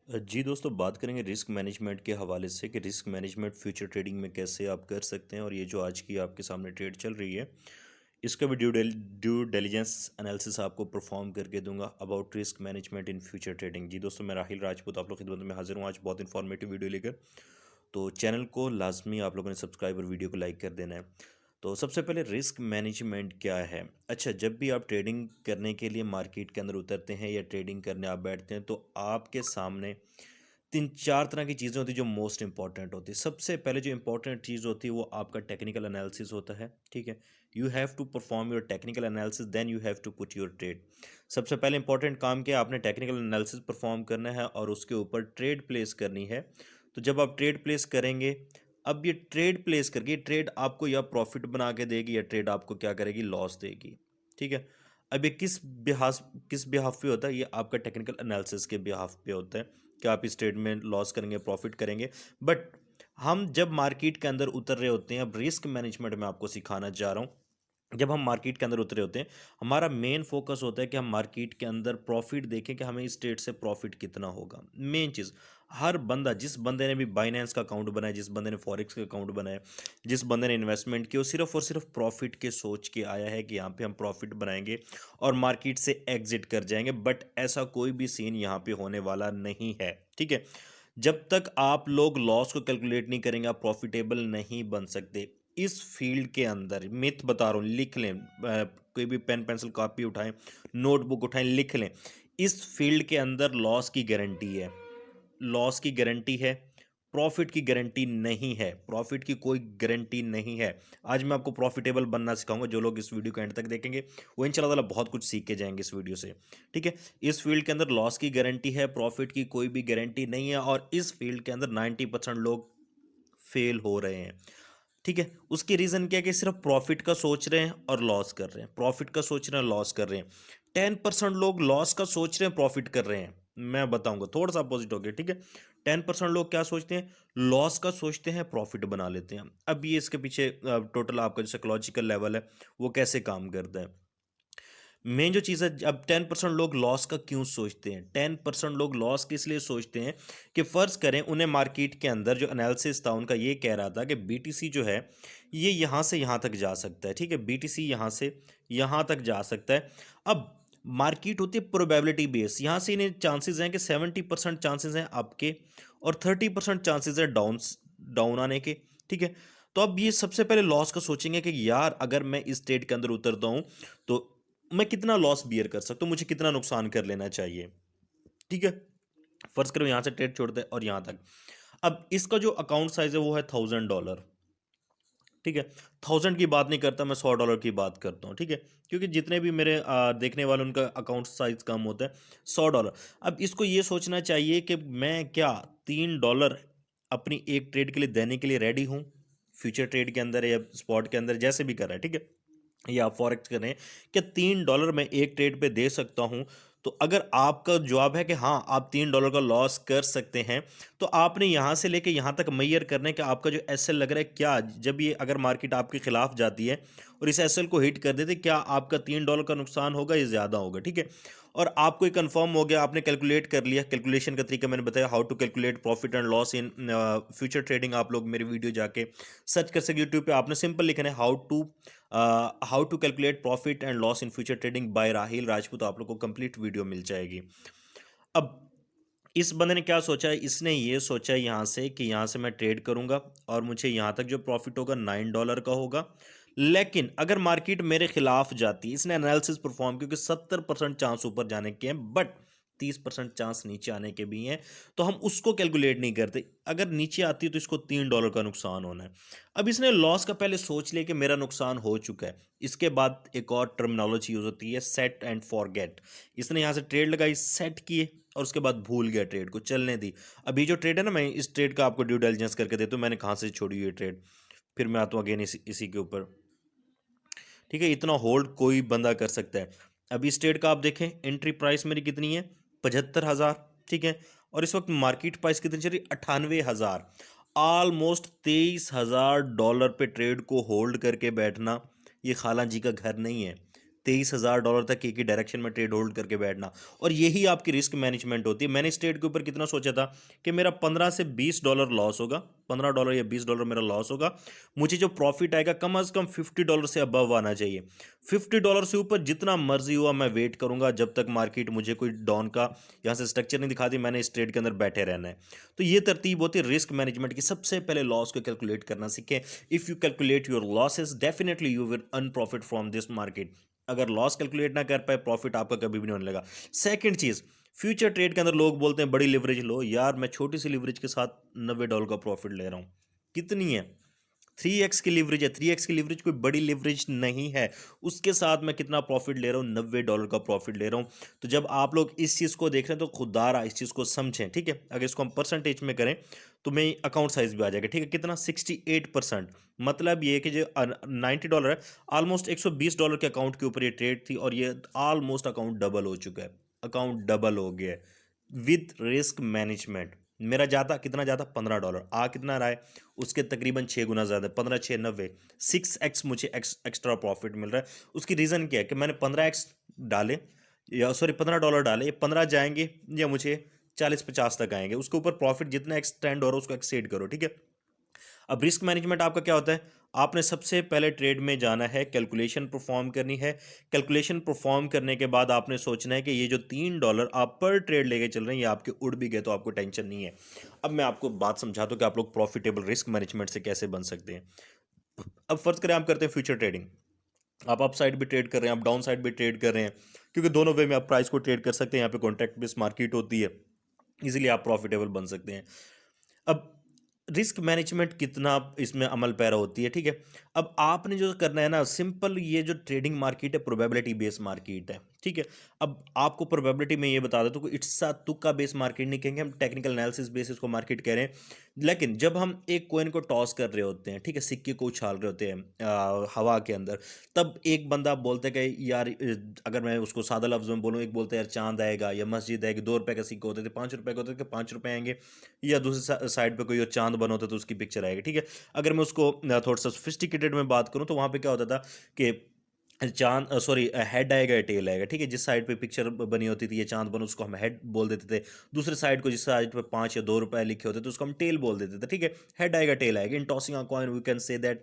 जी दोस्तों, बात करेंगे रिस्क मैनेजमेंट के हवाले से कि रिस्क मैनेजमेंट फ्यूचर ट्रेडिंग में कैसे आप कर सकते हैं। और ये जो आज की आपके सामने ट्रेड चल रही है, इसका भी ड्यू डिलिजेंस एनालिसिस आपको परफॉर्म करके दूंगा about risk management in future trading. जी दोस्तों, मैं राहिल राजपूत आप लोग खिदमत में हाजिर हूँ आज बहुत इन्फॉर्मेटिव वीडियो लेकर। तो चैनल को लाजमी आप लोगों ने सब्सक्राइब और वीडियो को लाइक कर देना है। तो सबसे पहले रिस्क मैनेजमेंट क्या है। अच्छा, जब भी आप ट्रेडिंग करने के लिए मार्केट के अंदर उतरते हैं या ट्रेडिंग करने आप बैठते हैं, तो आपके सामने तीन चार तरह की चीज़ें होती हैं जो मोस्ट इंपॉर्टेंट होती है। सबसे पहले जो इंपॉर्टेंट चीज़ होती है वो आपका टेक्निकल एनालिसिस होता है। ठीक है, you have to perform your technical analysis, then you have to put your trade. सबसे पहले इंपॉर्टेंट काम क्या है, आपने टेक्निकल एनालिसिस परफॉर्म करना है और उसके ऊपर ट्रेड प्लेस करनी है। तो जब आप ट्रेड प्लेस करेंगे, अब ये ट्रेड प्लेस करके ट्रेड आपको या प्रॉफिट बना के देगी या ट्रेड आपको क्या करेगी, लॉस देगी। ठीक है, अब ये किस बिहाफ पे होता है, ये आपका टेक्निकल एनालिसिस के बिहाफ पे होता है कि आप इस ट्रेड में लॉस करेंगे प्रॉफिट करेंगे। बट हम जब मार्केट के अंदर उतर रहे होते हैं, अब रिस्क मैनेजमेंट में आपको सिखाना चाह रहा हूँ। जब हम मार्केट के अंदर उतरे होते हैं, हमारा मेन फोकस होता है कि हम मार्केट के अंदर प्रॉफिट देखें कि हमें इस ट्रेड से प्रॉफिट कितना होगा। मेन चीज़, हर बंदा, जिस बंदे ने भी बाइनेंस का अकाउंट बनाया, जिस बंदे ने फॉरेक्स का अकाउंट बनाया, जिस बंदे ने इन्वेस्टमेंट की, वो सिर्फ और सिर्फ प्रॉफिट के सोच के आया है कि यहाँ पे हम प्रॉफिट बनाएंगे और मार्केट से एग्जिट कर जाएंगे। बट ऐसा कोई भी सीन यहाँ पे होने वाला नहीं है। ठीक है, जब तक आप लोग लॉस को कैलकुलेट नहीं करेंगे, आप प्रॉफिटेबल नहीं बन सकते। इस फील्ड के अंदर मिथ बता रहा हूँ, लिख लें, कोई भी पेन पेंसिल कॉपी उठाएं, नोटबुक उठाएं, लिख लें। इस फील्ड के अंदर लॉस की गारंटी है, लॉस की गारंटी है, प्रॉफिट की गारंटी नहीं है। प्रॉफिट की कोई गारंटी नहीं है। आज मैं आपको प्रॉफिटेबल बनना सिखाऊंगा। जो लोग इस वीडियो को एंड तक देखेंगे वो इंशाल्लाह ताला बहुत कुछ सीख के जाएंगे इस वीडियो से। ठीक है, इस फील्ड के अंदर लॉस की गारंटी है, प्रॉफिट की कोई भी गारंटी नहीं है। और इस फील्ड के अंदर 90% लोग फेल हो रहे हैं। ठीक है, उसकी रीज़न क्या है कि सिर्फ प्रॉफिट का सोच रहे हैं और लॉस कर रहे हैं, प्रॉफिट का सोच रहे हैं लॉस कर रहे हैं। 10% लोग लॉस का सोच रहे हैं, प्रॉफिट कर रहे हैं। मैं बताऊंगा, थोड़ा सा अपोजिट हो गया। ठीक है, 10% लोग क्या सोचते हैं, लॉस का सोचते हैं, प्रॉफिट बना लेते हैं। अब ये इसके पीछे टोटल आपका जो साइकोलॉजिकल लेवल है वो कैसे काम करता है। मेन जो चीज़ है, अब 10% लोग लॉस का क्यों सोचते हैं, 10% लोग लॉस किस लिए सोचते हैं कि फ़र्ज करें उन्हें मार्केट के अंदर जो एनालिसिस था उनका ये कह रहा था कि बीटीसी जो है ये यहाँ से यहाँ तक जा सकता है। ठीक है, बीटीसी यहाँ से यहाँ तक जा सकता है। अब मार्केट होती है प्रोबेबिलिटी बेस, यहाँ से इन्हें चांसेस हैं कि 70% चांसेस हैं आपके और 30% चांसेस है डाउन आने के। ठीक है, तो अब ये सबसे पहले लॉस का सोचेंगे कि यार अगर मैं इस ट्रेड के अंदर उतरता हूँ तो मैं कितना लॉस बियर कर सकता हूँ, मुझे कितना नुकसान कर लेना चाहिए। ठीक है, फर्ज करो यहां से ट्रेड छोड़ते हैं और यहां तक। अब इसका जो अकाउंट साइज है वो है $1000। ठीक है, 1000 की बात नहीं करता मैं, $100 की बात करता हूँ। ठीक है, क्योंकि जितने भी मेरे देखने वाले उनका अकाउंट साइज कम होता है, $100। अब इसको ये सोचना चाहिए कि मैं क्या $3 अपनी एक ट्रेड के लिए देने के लिए रेडी हूँ, फ्यूचर ट्रेड के अंदर या स्पॉट के अंदर जैसे भी कर रहा है। ठीक है, या आप फॉरेक्स कर रहे हैं, क्या $3 मैं एक ट्रेड पे दे सकता हूं। तो अगर आपका जवाब है कि हाँ आप $3 का लॉस कर सकते हैं, तो आपने यहां से लेके यहां तक मैयर करने का आपका जो एसएल लग रहा है, क्या जब ये अगर मार्केट आपके खिलाफ जाती है और इस एसएल को हिट कर देते, क्या आपका $3 का नुकसान होगा या ज़्यादा होगा। ठीक है, और आपको ये कंफर्म हो गया, आपने कैलकुलेट कर लिया, कैलकुलेशन का तरीका मैंने बताया, how to calculate profit and loss in future trading. आप लोग मेरी वीडियो जाके सर्च कर सकते यूट्यूब पे, आपने सिंपल लिखना है how to calculate profit and loss in future trading by Rahil Rajput, आप लोग को कंप्लीट वीडियो मिल जाएगी। अब इस बंदे ने क्या सोचा है, इसने ये सोचा है यहाँ से कि यहाँ से मैं ट्रेड करूंगा और मुझे यहाँ तक जो प्रॉफिट होगा $9 का होगा। लेकिन अगर मार्केट मेरे खिलाफ जाती, इसने एनालिसिस परफॉर्म, क्योंकि 70% चांस ऊपर जाने के हैं बट 30% चांस नीचे आने के भी हैं, तो हम उसको कैलकुलेट नहीं करते। अगर नीचे आती है तो इसको $3 का नुकसान होना है। अब इसने लॉस का पहले सोच लिया कि मेरा नुकसान हो चुका है। इसके बाद एक और टर्मिनोलॉजी यूज होती है, सेट एंड फॉरगेट। इसने यहाँ से ट्रेड लगाई, सेट किए और उसके बाद भूल गया, ट्रेड को चलने दी। अभी जो ट्रेड है ना, मैं इस ट्रेड का आपको ड्यू डिलिजेंस करके देता हूँ, मैंने कहाँ से छोड़ी हुई ट्रेड, फिर मैं आता हूँ अगेन इसी के ऊपर। ठीक है, इतना होल्ड कोई बंदा कर सकता है। अभी इस ट्रेड का आप देखें, एंट्री प्राइस मेरी कितनी है, 75,000। ठीक है, और इस वक्त मार्केट प्राइस कितनी चल रही, 98,000। ऑलमोस्ट $23,000 पे ट्रेड को होल्ड करके बैठना ये खाला जी का घर नहीं है। $23,000 तक एक ही डायरेक्शन में ट्रेड होल्ड करके बैठना, और यही आपकी रिस्क मैनेजमेंट होती है। मैंने इस ट्रेड के ऊपर कितना सोचा था कि मेरा $15 से $20 लॉस होगा, $15 या $20 मेरा लॉस होगा। मुझे जो प्रॉफिट आएगा कम से कम $50 से अबव आना चाहिए। $50 से ऊपर जितना मर्जी हुआ मैं वेट करूंगा जब तक मार्केट मुझे कोई डाउन का यहाँ से स्ट्रक्चर नहीं दिखाती, मैंने इस ट्रेड के अंदर बैठे रहना है। तो ये तरतीब होती है रिस्क मैनेजमेंट की। सबसे पहले लॉस को कैलकुलेट करना सीखें। If you calculate your losses definitely you will earn profit from this market. अगर लॉस कैलकुलेट ना कर पाए, प्रॉफिट आपका कभी भी नहीं होने लगा। सेकंड चीज, फ्यूचर ट्रेड के अंदर लोग बोलते हैं बड़ी लिवरेज लो। यार मैं छोटी सी लिवरेज के साथ $90 का प्रॉफिट ले रहा हूं। कितनी है? 3x की लिवरेज है। 3x की लिवरेज कोई बड़ी लिवरेज नहीं है। उसके साथ मैं कितना प्रॉफिट ले रहा हूँ? $90 का प्रॉफिट ले रहा हूँ। तो जब आप लोग इस चीज़ को देख रहे हैं तो खुदारा इस चीज़ को समझें, ठीक है। अगर इसको हम परसेंटेज में करें तो मैं अकाउंट साइज भी आ जाएगा, ठीक है। कितना? 68%। मतलब ये कि जो $90 है, ऑलमोस्ट $120 के अकाउंट के ऊपर ये ट्रेड थी, और ये ऑलमोस्ट अकाउंट डबल हो चुका है। अकाउंट डबल हो गया है विद रिस्क मैनेजमेंट। मेरा जाता कितना? जाता $15। आ कितना रहा है? उसके तकरीबन 6 गुना ज़्यादा। 15 6 90, 6x मुझे एक्स्ट्रा प्रॉफिट मिल रहा है। उसकी रीज़न क्या है कि मैंने 15x डाले, या सॉरी $15 डाले, ये 15 जाएंगे या मुझे 40 50 तक आएंगे। उसके ऊपर प्रॉफिट जितना एक्सटेंड हो रहा है उसको एक्सेड करो, ठीक है। अब रिस्क मैनेजमेंट आपका क्या होता है? आपने सबसे पहले ट्रेड में जाना है, कैलकुलेशन परफॉर्म करनी है। कैलकुलेशन परफॉर्म करने के बाद आपने सोचना है कि ये जो $3 आप पर ट्रेड लेके चल रहे हैं, ये आपके उड़ भी गए तो आपको टेंशन नहीं है। अब मैं आपको बात समझाता हूँ कि आप लोग प्रॉफिटेबल रिस्क मैनेजमेंट से कैसे बन सकते हैं। अब फर्ज करें आप करते हैं फ्यूचर ट्रेडिंग। आप अप साइड भी ट्रेड कर रहे हैं, आप डाउन साइड भी ट्रेड कर रहे हैं, क्योंकि दोनों वे में आप प्राइस को ट्रेड कर सकते हैं। यहाँ पे कॉन्ट्रैक्ट बेस्ड मार्केट होती है, इजीली आप प्रॉफिटेबल बन सकते हैं। अब रिस्क मैनेजमेंट कितना इसमें अमल पैरा होती है, ठीक है। अब आपने जो करना है ना, सिंपल, ये जो ट्रेडिंग मार्केट है प्रोबेबिलिटी बेस्ड मार्केट है, ठीक है। अब आपको प्रोबेबिलिटी में ये बता देता हूँ कि इट्स अ तुक्का बेस्ड मार्केट नहीं कहेंगे हम, टेक्निकल एनालिसिस बेसिस को मार्केट कह रहे हैं। लेकिन जब हम एक कॉइन को टॉस कर रहे होते हैं, ठीक है, सिक्के को उछाल रहे होते हैं हवा के अंदर, तब एक बंदा बोलता है कि यार अगर मैं उसको सादा लफ्ज़ में बोलूँ, एक बोलता है यार चांद आएगा या मस्जिद आएगी। $2 का सिक्का होते थे, $5 का होते थे, $5 आएंगे, या दूसरी साइड पे कोई और चांद बना होता तो उसकी पिक्चर आएगी, ठीक है। अगर मैं उसको थोड़ा सा सोफिस्टिकेटेड में बात करूँ तो वहाँ पे क्या होता था कि चांद, सॉरी, हेड आएगा या टेल आएगा, ठीक है। जिस साइड पे पिक्चर बनी होती थी ये चांद बनो, उसको हम हेड बोल देते थे। दूसरे साइड को जिस साइड पे 5 या 2 रुपए लिखे होते थे उसको हम टेल बोल देते थे, ठीक है। हेड आएगा टेल आएगा। In tossing a coin we can say that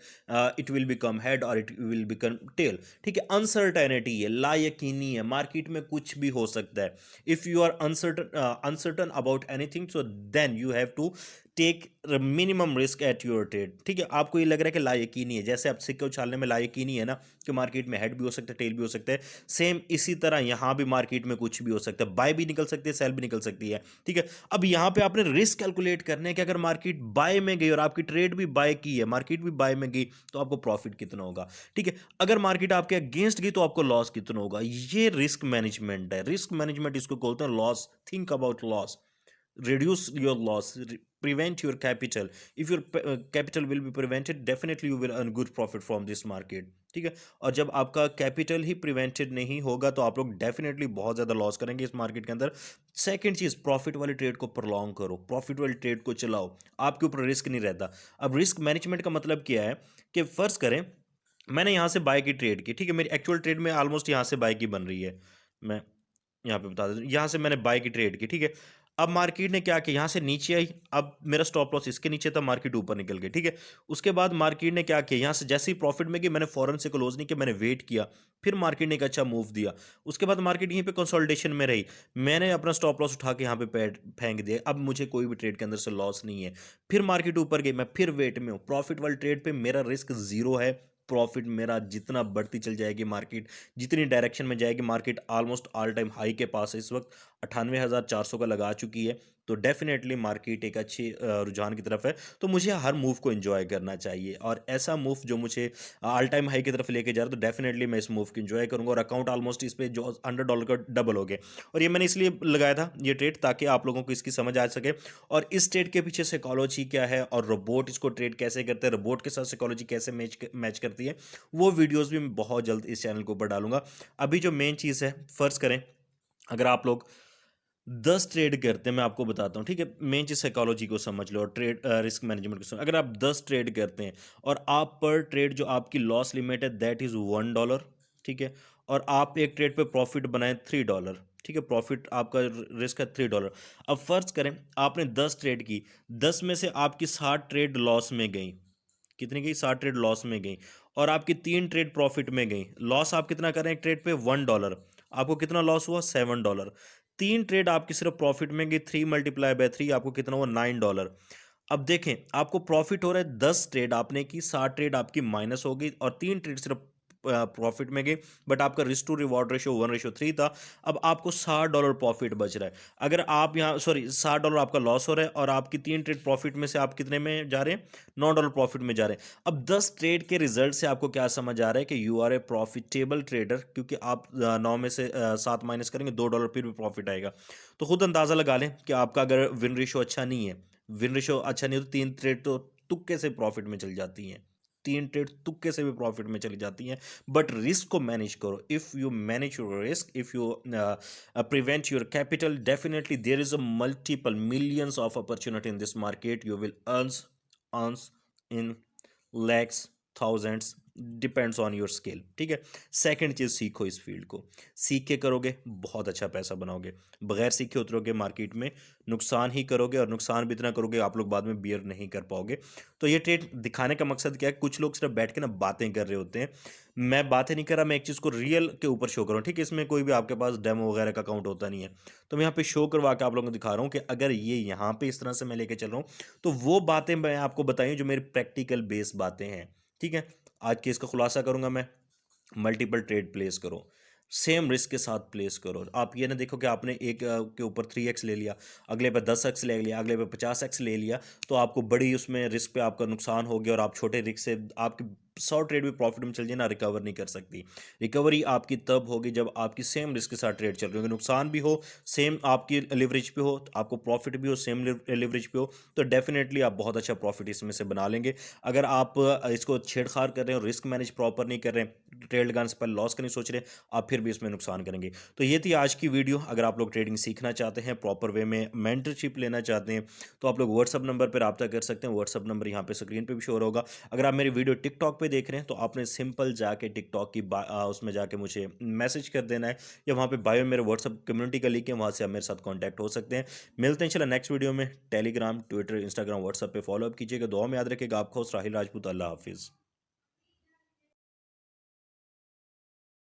it will become head और इट विल बिकम टेल, ठीक है। अनसर्टेनिटी है, लायकीनी है, मार्केट में कुछ भी हो सकता है। If you are uncertain about anything, so then you have to take minimum risk at your trade, ठीक है। आपको ये लग रहा है कि लायकीनी है, जैसे आप सिक्के उछालने में लायकीनी है ना कि मार्केट में हेड भी हो सकता है, टेल भी हो सकता है, सेम इसी तरह यहाँ भी मार्केट में कुछ भी हो सकता है। बाय भी निकल सकती है, सेल भी निकल सकती है, ठीक है। अब यहाँ पे आपने रिस्क कैलकुलेट करने है कि अगर मार्केट बाय में गई और आपकी ट्रेड भी बाय की है, मार्केट भी बाय में गई, तो आपको प्रॉफिट कितना होगा, ठीक है। अगर मार्केट आपके अगेंस्ट गई तो आपको लॉस कितना होगा। ये रिस्क मैनेजमेंट है। रिस्क मैनेजमेंट इसको बोलते हैं loss. Think about loss, reduce your loss, prevent your capital. If your capital will be prevented, definitely you will earn good profit from this market, ठीक है। और जब आपका कैपिटल ही प्रिवेंटेड नहीं होगा तो आप लोग डेफिनेटली बहुत ज़्यादा लॉस करेंगे इस मार्केट के अंदर। सेकंड चीज़, प्रॉफिट वाली ट्रेड को प्रॉन्ग करो, प्रॉफिट वाली ट्रेड को चलाओ, आपके ऊपर रिस्क नहीं रहता। अब रिस्क मैनेजमेंट का मतलब क्या है कि फ़र्ज़ करें मैंने यहाँ से बाय की ट्रेड की, ठीक है। मेरी एक्चुअल ट्रेड में ऑलमोस्ट यहाँ से बाय की बन रही है। मैं यहाँ पे बता देता हूँ, यहाँ से मैंने बाय की ट्रेड की, ठीक है। अब मार्केट ने क्या किया, यहाँ से नीचे आई, अब मेरा स्टॉप लॉस इसके नीचे था, मार्केट ऊपर निकल गई, ठीक है। उसके बाद मार्केट ने क्या किया, यहाँ से जैसे ही प्रॉफिट में गई मैंने फौरन से क्लोज नहीं किया, मैंने वेट किया। फिर मार्केट ने एक अच्छा मूव दिया। उसके बाद मार्केट यहीं पे कंसोलिडेशन में रही, मैंने अपना स्टॉप लॉस उठा के यहाँ पे फेंक दिया। अब मुझे कोई भी ट्रेड के अंदर से लॉस नहीं है। फिर मार्केट ऊपर गई, मैं फिर वेट में हूँ। प्रॉफिट वाली ट्रेड पे मेरा रिस्क जीरो है। प्रॉफिट मेरा जितना बढ़ती चल जाएगी मार्केट, जितनी डायरेक्शन में जाएगी market, almost all time high के पास है इस वक्त, 98,400 का लगा चुकी है। तो डेफिनेटली मार्केट एक अच्छी रुझान की तरफ है। तो मुझे हर मूव को एंजॉय करना चाहिए, और ऐसा मूव जो मुझे ऑल टाइम हाई की तरफ लेके जा रहा है, तो डेफिनेटली मैं इस मूव को एंजॉय करूंगा। और अकाउंट ऑलमोस्ट इस पे जो $100 का डबल हो गया। और ये मैंने इसलिए लगाया था ये ट्रेड ताकि आप लोगों को इसकी समझ आ सके, और इस ट्रेड के पीछे साइकोलॉजी क्या है और रोबोट इसको ट्रेड कैसे करते हैं, रोबोट के साथ साइकोलॉजी कैसे मैच करती है, वो वीडियोस भी मैं बहुत जल्द इस चैनल के ऊपर डालूंगा। अभी जो मेन चीज़ है, फर्ज करें अगर आप लोग 10 ट्रेड करते हैं, मैं आपको बताता हूँ, ठीक है। मेन चीज़ साइकोलॉजी को समझ लो और ट्रेड रिस्क मैनेजमेंट को समझ। अगर आप 10 ट्रेड करते हैं और आप पर ट्रेड जो आपकी लॉस लिमिट है दैट इज़ $1, ठीक है, और आप एक ट्रेड पे प्रॉफिट बनाए $3, ठीक है, प्रॉफिट आपका रिस्क है $3। अब फर्ज करें आपने 10 ट्रेड की, 10 में से आपकी 60 ट्रेड लॉस में गई। कितनी गई? 60 ट्रेड लॉस में गई। और आपकी 3 ट्रेड प्रॉफिट में गई। लॉस आप कितना करें एक ट्रेड पे? $1। आपको कितना लॉस हुआ? $7। 3 ट्रेड आपकी सिर्फ प्रॉफिट में गई, 3 मल्टीप्लाई बाय 3 आपको कितना हुआ? $9। अब देखें आपको प्रॉफिट हो रहा है, 10 ट्रेड आपने की, 60 ट्रेड आपकी माइनस हो गई और 3 ट्रेड सिर्फ प्रॉफिट में गई, बट आपका रिस्क टू रिवॉर्ड रेशियो 1:3 था। अब आपको $60 प्रॉफिट बच रहा है। अगर आप यहाँ सॉरी $60 आपका लॉस हो रहा है और आपकी 3 ट्रेड प्रॉफिट में से आप कितने में जा रहे हैं? $9 प्रॉफिट में जा रहे हैं। अब 10 ट्रेड के रिजल्ट से आपको क्या समझ आ रहा है कि you are a profitable trader, क्योंकि आप 9 में से 7 माइनस करेंगे, $2 फिर भी प्रॉफिट आएगा। तो खुद अंदाजा लगा लें कि आपका अगर विन रेशियो अच्छा नहीं है, विन रेशियो अच्छा नहीं हो तो 3 ट्रेड तो तुक्के से प्रॉफिट में चल जाती हैं, 3 ट्रेड तुक्के से भी प्रॉफिट में चली जाती हैं। बट रिस्क को मैनेज करो। If you manage your risk, if you prevent your capital, definitely there is a multiple millions of opportunity in this market. You will earns in lakhs, thousands, depends on your skill, ठीक है। Second चीज़, सीखो इस field को। सीख के करोगे बहुत अच्छा पैसा बनाओगे। बगैर सीखे उतरोगे मार्केट में, नुकसान ही करोगे, और नुकसान भी इतना करोगे आप लोग बाद में बियर नहीं कर पाओगे। तो ये ट्रेड दिखाने का मकसद क्या है? कुछ लोग सिर्फ बैठ के ना बातें कर रहे होते हैं। मैं बातें नहीं कर रहा, मैं एक चीज़ को रियल के ऊपर शो कर रहा हूँ, ठीक है। इसमें कोई भी आपके पास डेमो वगैरह का अकाउंट होता नहीं है। तो मैं यहाँ पे शो करवा के आप लोगों को दिखा रहा हूँ कि अगर ये यहाँ पे इस तरह से मैं लेके चल रहा हूँ, तो वो बातें मैं आपको बताई जो मेरी प्रैक्टिकल बेस बातें हैं, ठीक है। आज के इसका खुलासा करूंगा मैं। मल्टीपल ट्रेड प्लेस करो, सेम रिस्क के साथ प्लेस करो। आप ये ना देखो कि आपने एक के ऊपर 3x ले लिया, अगले पे 10x ले लिया, अगले पे 50x ले लिया, तो आपको बड़ी उसमें रिस्क पे आपका नुकसान हो गया, और आप छोटे रिस्क से आपकी 100 ट्रेड भी प्रॉफिट में चल जाए ना, रिकवर नहीं कर सकती। रिकवरी आपकी तब होगी जब आपकी सेम रिस्क के साथ ट्रेड चल रही होगी, नुकसान भी हो, सेम आपकी लिवरेज पे हो, तो आपको प्रॉफिट भी हो, सेम लिवरेज पे हो, तो डेफिनेटली आप बहुत अच्छा प्रॉफिट इसमें से बना लेंगे। अगर आप इसको छेड़छाड़ कर रहे हो, रिस्क मैनेज प्रॉपर नहीं कर रहे, ट्रेड लगाने से पहले लॉस का नहीं सोच रहे, आप फिर भी इसमें नुकसान करेंगे। तो ये थी आज की वीडियो। अगर आप लोग ट्रेडिंग सीखना चाहते हैं, प्रॉपर वे में मेंटरशिप लेना चाहते हैं, तो आप लोग व्हाट्सअप नंबर पर रब्ता कर सकते हैं। व्हाट्सअप नंबर यहाँ पे स्क्रीन पे भी शो होगा। अगर आप मेरी वीडियो टिकटॉक पे देख रहे हैं, तो आपने सिंपल जाके टिकटॉक की उसमें जाके मुझे मैसेज कर देना है, या वहाँ पे बायो मेरे व्हाट्सअप कम्युनिटी का लिंक है, वहाँ से आप मेरे साथ कॉन्टैक्ट हो सकते हैं। मिलते हैं चलो नेक्स्ट वीडियो में। टेलीग्राम, ट्विटर, इंस्टाग्राम, व्हाट्सअप पे फॉलोअप कीजिएगा। दुआ में याद रखिएगा। आपका होस्ट राहिल राजपूत। अल्लाह हाफिज़।